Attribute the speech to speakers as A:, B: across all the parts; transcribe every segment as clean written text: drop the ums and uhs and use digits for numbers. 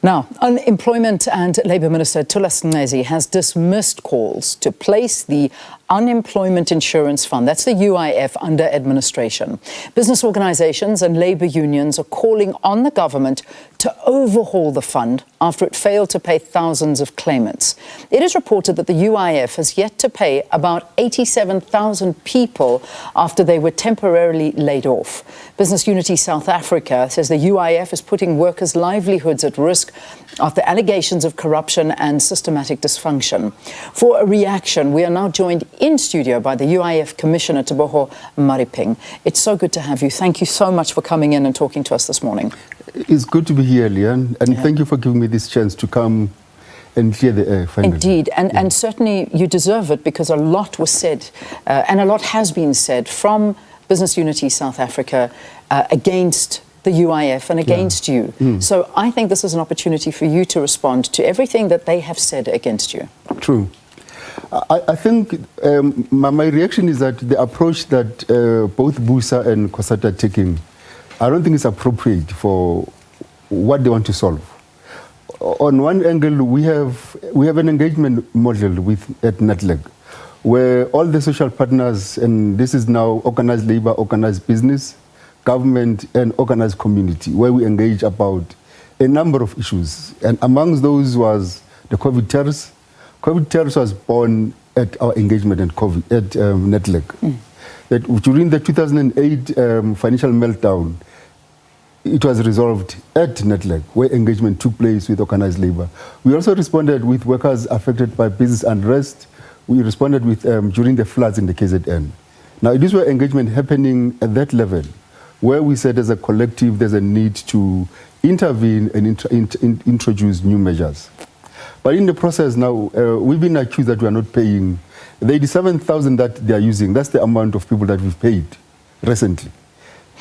A: Now, Unemployment and Labour Minister Thulas Nxesi has dismissed calls to place the Unemployment Insurance Fund, that's the UIF, under administration. Business organisations and labour unions are calling on the government to overhaul the fund after it failed to pay thousands of claimants. It is reported that the UIF has yet to pay about 87,000 people after they were temporarily laid off. Business Unity South Africa says the UIF is putting workers' livelihoods at risk after allegations of corruption and systematic dysfunction. For a reaction, we are now joined in studio by the UIF Commissioner Teboho Maruping. It's so good to have you. Thank you so much for coming in and talking to us this morning.
B: It's good to be here, Leanne, and thank you for giving me this chance to come and clear the air finally.
A: Indeed, and certainly you deserve it, because a lot was said and a lot has been said from Business Unity South Africa against the UIF and against you. So I think this is an opportunity for you to respond to everything that they have said against you.
B: True. I think my reaction is that the approach that both Busa and COSATU are taking, I don't think it's appropriate for what they want to solve. On one angle, we have an engagement model at NETLEG, where all the social partners, and this is now organized labor, organized business, government, and organized community, where we engage about a number of issues. And amongst those was the COVID terrors. COVID terrors was born at our engagement at NETLEG. That during the 2008 financial meltdown, it was resolved at NETLEG, where engagement took place with organized labor. We also responded with workers affected by business unrest. We responded with during the floods in the KZN. Now, this was engagement happening at that level, where we said as a collective there's a need to intervene and introduce new measures. But in the process now, we've been accused that we are not paying. The 87,000 that they are using, that's the amount of people that we've paid recently.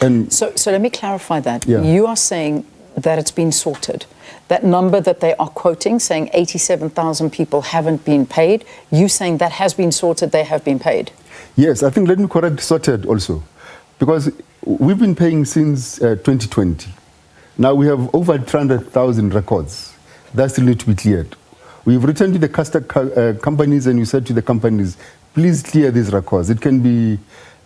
B: And
A: so let me clarify that. You are saying that it's been sorted. That number that they are quoting, saying 87,000 people haven't been paid, you saying that has been sorted, they have been paid?
B: Yes, I think let me correct sorted also, because we've been paying since 2020. Now we have over 300,000 records that still need to be cleared. We've written to the companies and we said to the companies, please clear these records. It can be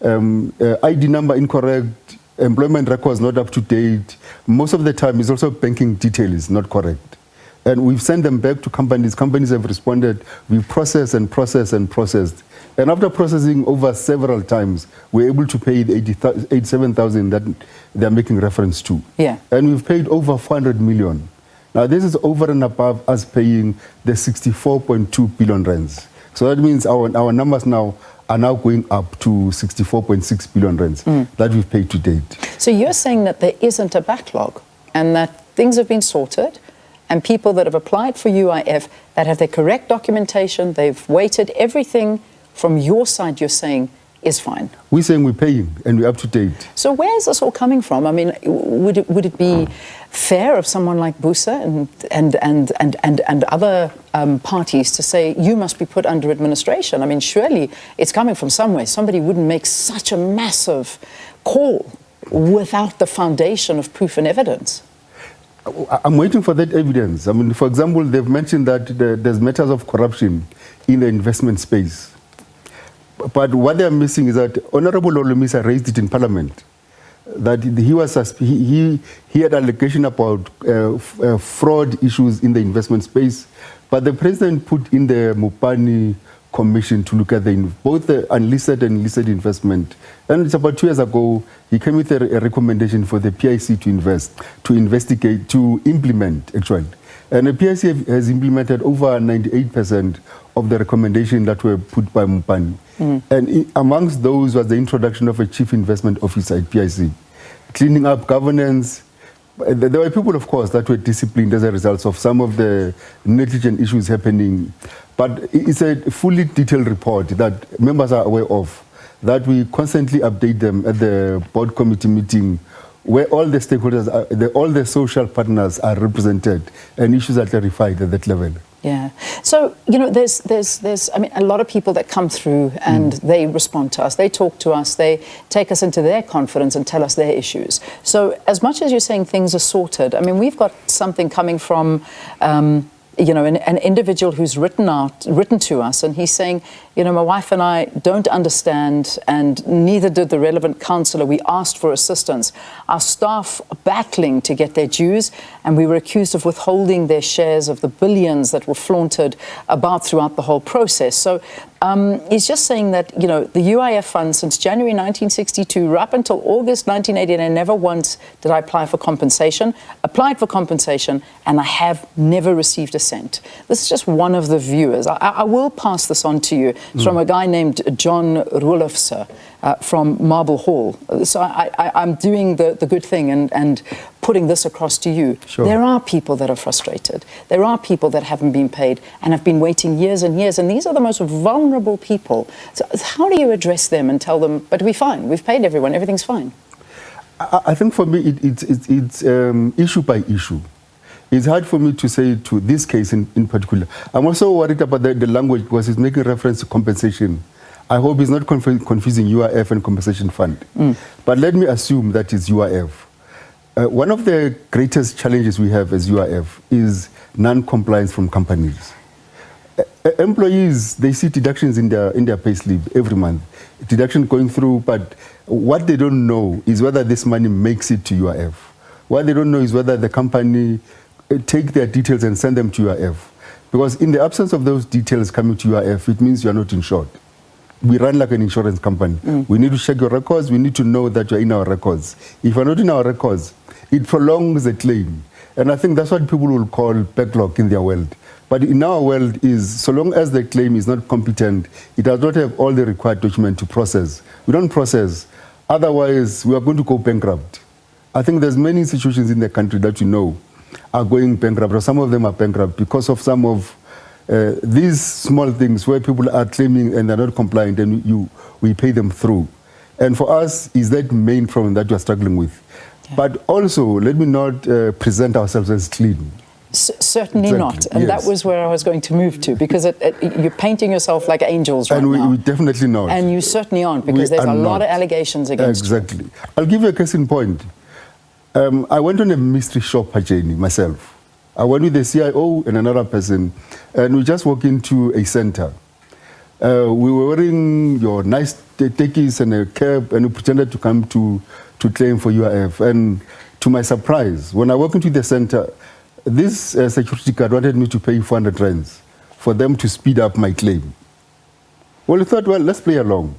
B: ID number incorrect, employment records not up to date. Most of the time it's also banking details not correct. And we've sent them back to companies. Companies have responded. We've processed and processed and processed. And after processing over several times, we're able to pay the 87,000 that they're making reference to. And we've paid over 400 million. Now, this is over and above us paying the 64.2 billion rands. So that means our numbers now are now going up to 64.6 billion rands that we've paid to date.
A: So you're saying that there isn't a backlog and that things have been sorted, and people that have applied for UIF that have their correct documentation, they've waited, everything from your side, you're saying, is fine?
B: We're saying we're paying and we're up to date.
A: So where is this all coming from? I mean, would it be fair of someone like Busa and other parties to say you must be put under administration? I mean, surely it's coming from somewhere. Somebody wouldn't make such a massive call without the foundation of proof and evidence.
B: I'm waiting for that evidence. I mean, for example, they've mentioned that there's matters of corruption in the investment space. But what they're missing is that Honorable Olumisa raised it in Parliament, that he had allegation about fraud issues in the investment space, but the President put in the Mupani Commission to look at both the unlisted and listed investment. And it's about 2 years ago, he came with a recommendation for the PIC to investigate, to implement, actually. And the PIC has implemented over 98% of the recommendations that were put by Mupani. And amongst those was the introduction of a chief investment officer at PIC, cleaning up governance. There were people, of course, that were disciplined as a result of some of the negligent issues happening. But it's a fully detailed report that members are aware of, that we constantly update them at the board committee meeting, where all the stakeholders, all the social partners are represented and issues are clarified at that level.
A: Yeah. So, you know, there's, I mean, a lot of people that come through and they respond to us, they talk to us, they take us into their confidence and tell us their issues. So as much as you're saying things are sorted, I mean, we've got something coming from, you know, an individual who's written to us, and he's saying, you know, my wife and I don't understand, and neither did the relevant counsellor. We asked for assistance. Our staff are battling to get their dues, and we were accused of withholding their shares of the billions that were flaunted about throughout the whole process. So he's just saying that, you know, the UIF fund since January 1962 right up until August 1989, never once did I apply for compensation, applied for compensation, and I have never received a cent. This is just one of the viewers. I will pass this on to you. It's from a guy named John Rulofse from Marble Hall. So I'm doing the good thing and putting this across to you.
B: Sure.
A: There are people that are frustrated. There are people that haven't been paid and have been waiting years and years, and these are the most vulnerable people. So how do you address them and tell them, but we're fine, we've paid everyone, everything's fine?
B: I think for me, it's issue by issue. It's hard for me to say to this case in particular. I'm also worried about the language because it's making reference to compensation. I hope it's not confusing UIF and compensation fund. But let me assume that it's UIF. One of the greatest challenges we have as UIF is non-compliance from companies. Employees, they see deductions in their payslip every month. Deduction going through, but what they don't know is whether this money makes it to UIF. What they don't know is whether the company take their details and send them to UIF. Because in the absence of those details coming to UIF, it means you are not insured. We run like an insurance company. We need to check your records. We need to know that you're in our records. If you're not in our records, it prolongs the claim. And I think that's what people will call backlog in their world. But in our world is, so long as the claim is not competent, it does not have all the required documents to process. We don't process. Otherwise, we are going to go bankrupt. I think there's many institutions in the country that you know are going bankrupt, or some of them are bankrupt because of some of these small things where people are claiming and they're not compliant, and we pay them through. And for us, is that main problem that we're struggling with. Yeah. But also, let me not present ourselves as clean.
A: Certainly
B: exactly.
A: Not. And
B: yes.
A: That was where I was going to move to, because you're painting yourself like angels right
B: now.
A: And
B: we definitely not.
A: And you certainly aren't, because there's a lot of allegations against you.
B: Exactly. I'll give you a case in point. I went on a mystery shopper journey myself. I went with the CIO and another person, and we just walked into a center. We were wearing your nice techies and a cap, and we pretended to come to claim for UIF. And to my surprise, when I walked into the center, this security guard wanted me to pay 400 rands for them to speed up my claim. Well, we thought, well, let's play along.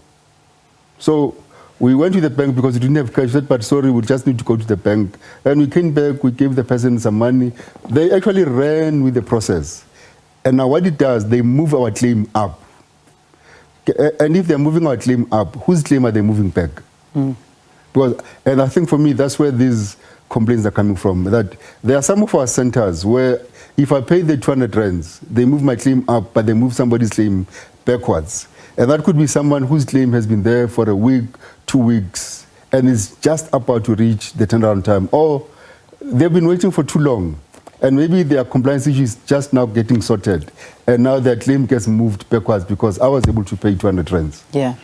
B: So we went to the bank because we didn't have cash. We said, but sorry, we just need to go to the bank. And we came back, we gave the person some money. They actually ran with the process. And now what it does, they move our claim up. And if they're moving our claim up, whose claim are they moving back? Because, and I think for me, that's where these complaints are coming from. That there are some of our centers where if I pay the 200 rands, they move my claim up, but they move somebody's claim backwards. And that could be someone whose claim has been there for a week, 2 weeks, and is just about to reach the turnaround time. Or they've been waiting for too long, and maybe their compliance issue is just now getting sorted, and now their claim gets moved backwards because I was able to pay 200 rands.
A: Yeah.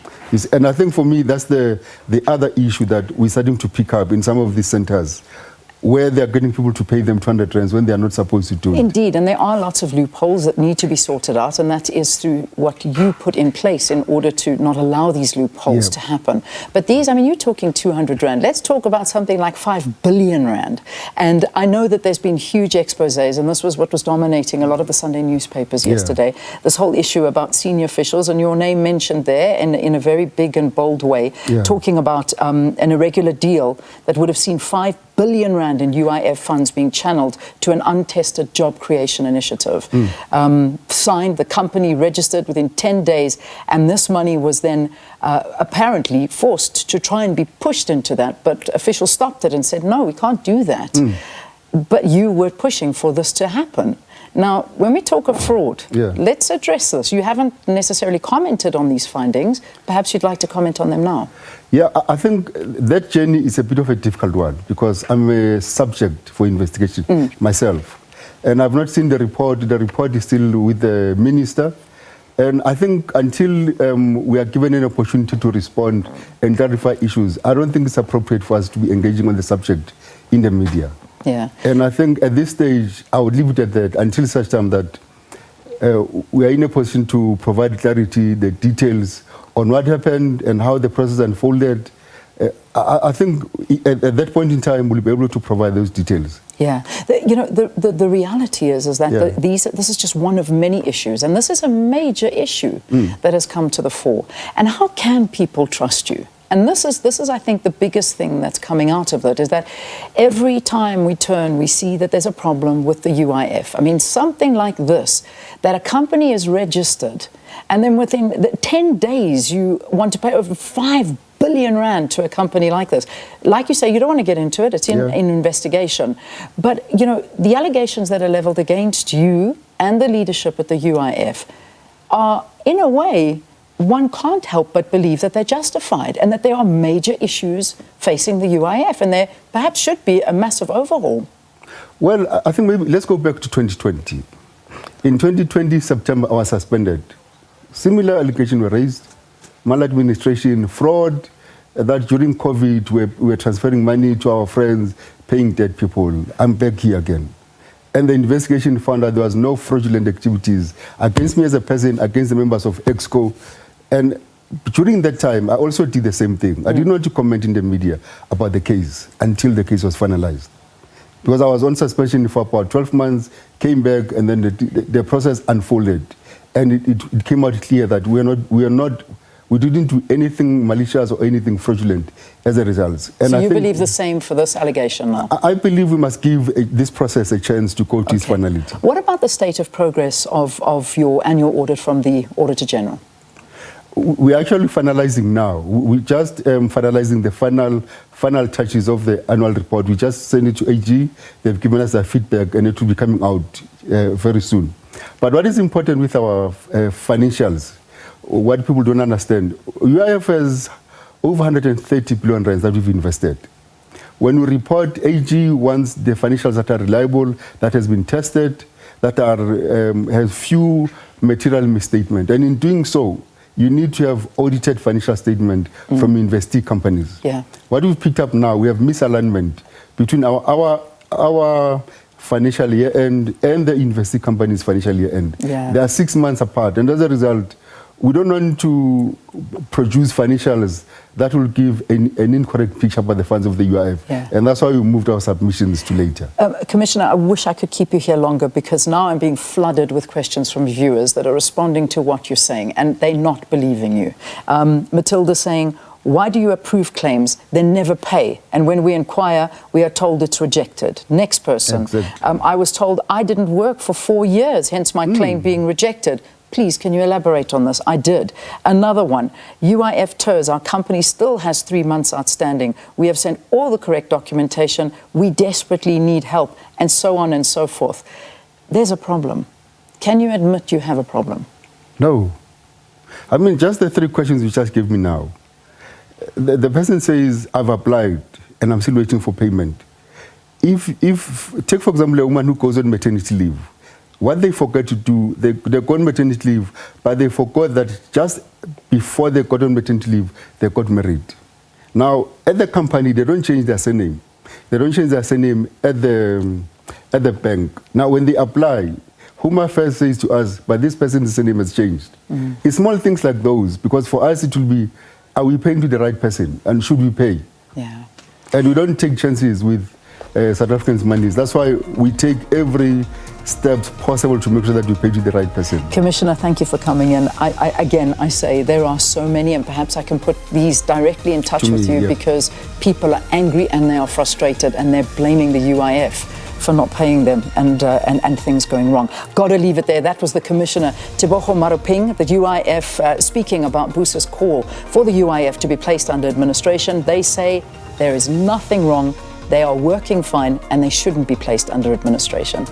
B: And I think for me, that's the other issue that we're starting to pick up in some of these centers, where they're getting people to pay them 200 rands when they're not supposed to do it.
A: Indeed, and there are lots of loopholes that need to be sorted out, and that is through what you put in place in order to not allow these loopholes to happen. But these, I mean, you're talking 200 rand. Let's talk about something like 5 billion rand. And I know that there's been huge exposés, and this was what was dominating a lot of the Sunday newspapers yesterday, this whole issue about senior officials, and your name mentioned there in a very big and bold way, talking about an irregular deal that would have seen 5 billion rand in UIF funds being channeled to an untested job creation initiative. Signed, the company registered within 10 days, and this money was then apparently forced to try and be pushed into that, but officials stopped it and said, no, we can't do that. But you were pushing for this to happen. Now, when we talk of fraud, let's address this. You haven't necessarily commented on these findings. Perhaps you'd like to comment on them now.
B: Yeah, I think that journey is a bit of a difficult one because I'm a subject for investigation myself. And I've not seen the report. The report is still with the minister. And I think until we are given an opportunity to respond and clarify issues, I don't think it's appropriate for us to be engaging on the subject in the media.
A: Yeah.
B: And I think at this stage, I would leave it at that until such time that we are in a position to provide clarity, the details on what happened and how the process unfolded. I think at that point in time, we'll be able to provide those details.
A: Yeah. The reality is that this is just one of many issues, and this is a major issue that has come to the fore. And how can people trust you? And this is, I think, the biggest thing that's coming out of it, is that every time we turn, we see that there's a problem with the UIF. I mean, something like this, that a company is registered, and then within 10 days, you want to pay over 5 billion rand to a company like this. Like you say, you don't want to get into it. It's in investigation. But, you know, the allegations that are leveled against you and the leadership at the UIF are, in a way, one can't help but believe that they're justified and that there are major issues facing the UIF, and there perhaps should be a massive overhaul.
B: Well, I think maybe let's go back to 2020. In 2020, September, I was suspended. Similar allegations were raised. Maladministration, fraud, that during COVID we were transferring money to our friends, paying dead people. I'm back here again. And the investigation found that there was no fraudulent activities against me as a person, against the members of EXCO. And during that time, I also did the same thing. I didn't want to comment in the media about the case until the case was finalized. Because I was on suspension for about 12 months, came back, and then the process unfolded. And it came out clear that we didn't do anything malicious or anything fraudulent as a result. And
A: so you believe the same for this allegation now?
B: I believe we must give this process a chance to go to its finality. What
A: about the state of progress of your annual audit from the Auditor General?
B: We're actually finalizing now. We're just finalizing the final touches of the annual report. We just sent it to AG. They've given us their feedback, and it will be coming out very soon. But what is important with our financials, what people don't understand, UIF has over 130 billion rands that we've invested. When we report AG, once the financials that are reliable, that has been tested, that has few material misstatement, and in doing so, you need to have audited financial statement from investee companies. Yeah. What we've picked up now, we have misalignment between our financial year end and the investee company's financial year end. Yeah. They are 6 months apart, and as a result, we don't want to produce financials that will give an incorrect picture about the funds of the UIF. Yeah. And that's why we moved our submissions to later.
A: Commissioner, I wish I could keep you here longer, because now I'm being flooded with questions from viewers that are responding to what you're saying, and they're not believing you. Matilda saying, why do you approve claims, then never pay? And when we inquire, we are told it's rejected. Next person. Exactly. I was told I didn't work for 4 years, hence my claim being rejected. Please, can you elaborate on this? I did. Another one, UIF TERS, our company still has 3 months outstanding. We have sent all the correct documentation. We desperately need help, and so on and so forth. There's a problem. Can you admit you have a problem?
B: No. I mean, just the 3 questions you just gave me now. The person says, I've applied and I'm still waiting for payment. Take for example a woman who goes on maternity leave. What they forget to do, they go on maternity leave, but they forgot that just before they got on maternity leave, they got married. Now, at the company, they don't change their surname. They don't change their surname at the bank. Now, when they apply, Home Affairs says to us, but this person's surname has changed. It's small things like those, because for us it will be, are we paying to the right person, and should we pay? Yeah. And we don't take chances with South Africans' monies. That's why we take every steps possible to make sure that we pay to the right person.
A: Commissioner, thank you for coming in. I say there are so many, and perhaps I can put these directly in touch with you, because people are angry and they are frustrated, and they're blaming the UIF for not paying them, and things going wrong. Got to leave it there. That was the Commissioner Teboho Maruping, the UIF, speaking about Busa's call for the UIF to be placed under administration. They say there is nothing wrong. They are working fine, and they shouldn't be placed under administration.